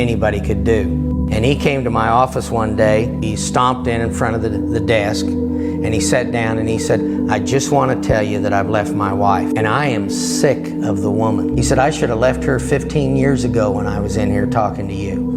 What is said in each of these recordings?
anybody could do. And he came to my office one day. He stomped in front of the desk, and he sat down and he said, I just want to tell you that I've left my wife, and I am sick of the woman. He said, I should have left her 15 years ago when I was in here talking to you.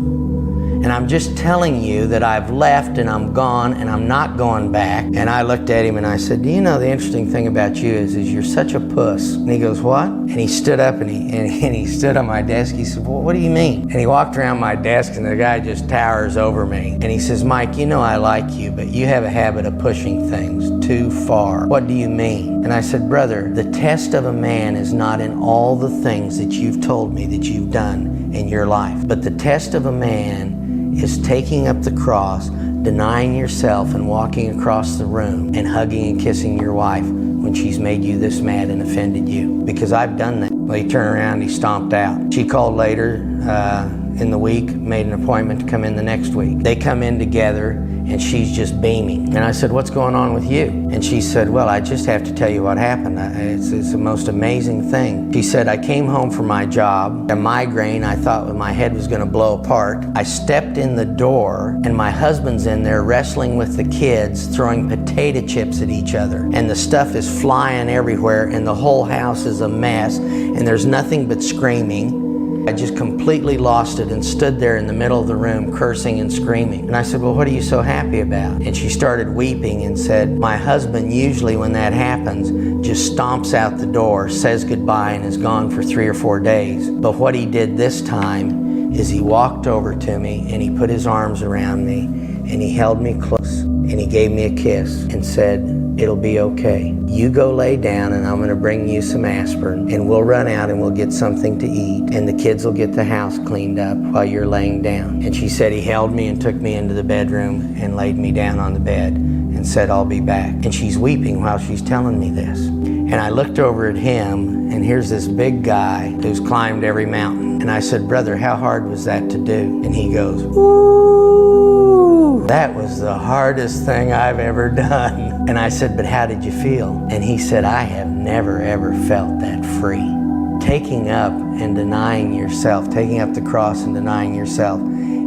And I'm just telling you that I've left and I'm gone and I'm not going back. And I looked at him and I said, do you know the interesting thing about you is you're such a puss? And he goes, what? And he stood up and he stood on my desk. He said, well, what do you mean? And he walked around my desk and the guy just towers over me. And he says, Mike, you know I like you, but you have a habit of pushing things too far. What do you mean? And I said, brother, the test of a man is not in all the things that you've told me that you've done in your life, but the test of a man is taking up the cross, denying yourself and walking across the room and hugging and kissing your wife when she's made you this mad and offended you. Because I've done that. Well, he turned around and he stomped out. She called later in the week, made an appointment to come in the next week. They come in together and she's just beaming. And I said, what's going on with you? And she said, well, I just have to tell you what happened. It's the most amazing thing. She said, I came home from my job, a migraine, I thought my head was gonna blow apart. I stepped in the door and my husband's in there wrestling with the kids, throwing potato chips at each other. And the stuff is flying everywhere and the whole house is a mess and there's nothing but screaming. I just completely lost it and stood there in the middle of the room cursing and screaming. And I said, well, what are you so happy about? And she started weeping and said, my husband usually when that happens just stomps out the door, says goodbye and is gone for 3 or 4 days. But what he did this time is he walked over to me and he put his arms around me and he held me close and he gave me a kiss and said, it'll be okay. You go lay down and I'm gonna bring you some aspirin and we'll run out and we'll get something to eat and the kids will get the house cleaned up while you're laying down. And she said he held me and took me into the bedroom and laid me down on the bed and said, I'll be back. And she's weeping while she's telling me this. And I looked over at him and here's this big guy who's climbed every mountain. And I said, brother, how hard was that to do? And he goes, ooh, that was the hardest thing I've ever done. And I said, but how did you feel? And he said, I have never ever felt that free. Taking up and denying yourself, taking up the cross and denying yourself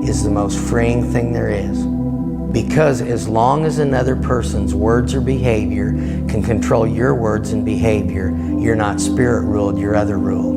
is the most freeing thing there is. Because as long as another person's words or behavior can control your words and behavior, you're not spirit ruled, you're other ruled.